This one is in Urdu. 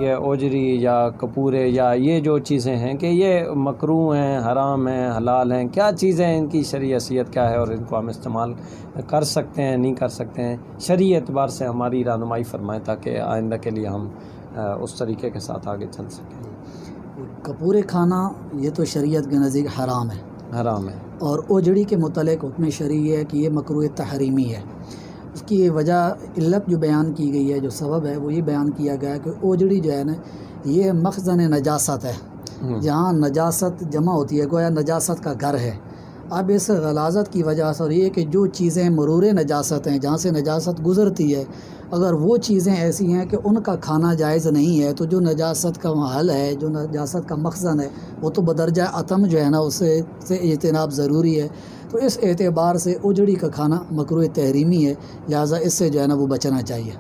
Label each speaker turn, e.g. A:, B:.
A: یہ اوجری یا کپورے یا یہ جو چیزیں ہیں کہ یہ مکروہ ہیں، حرام ہیں، حلال ہیں، کیا چیزیں ہیں، ان کی شرعی حیثیت کیا ہے اور ان کو ہم استعمال کر سکتے ہیں نہیں کر سکتے ہیں، شرعی اعتبار سے ہماری رہنمائی فرمائیں تاکہ آئندہ کے لیے ہم اس طریقے کے ساتھ آگے چل سکیں۔
B: کپورے کھانا یہ تو شریعت کے نزدیک حرام ہے،
A: حرام ہے،
B: اور اوجڑی کے متعلق حکم شرعی ہے کہ یہ مکروہ تحریمی ہے۔ اس کی وجہ علت جو بیان کی گئی ہے، جو سبب ہے وہ یہ بیان کیا گیا ہے کہ اوجڑی جو ہے نا یہ مخزن نجاست ہے، جہاں نجاست جمع ہوتی ہے، گویا نجاست کا گھر ہے۔ اب اس غلاظت کی وجہ سے اور یہ کہ جو چیزیں مرور نجاست ہیں، جہاں سے نجاست گزرتی ہے، اگر وہ چیزیں ایسی ہیں کہ ان کا کھانا جائز نہیں ہے، تو جو نجاست کا محل ہے، جو نجاست کا مخزن ہے، وہ تو بدرجہ عتم جو ہے نا اس سے اجتناب ضروری ہے۔ تو اس اعتبار سے اوجڑی کا کھانا مکروہ تحریمی ہے، لہٰذا اس سے جو ہے نا وہ بچنا چاہیے۔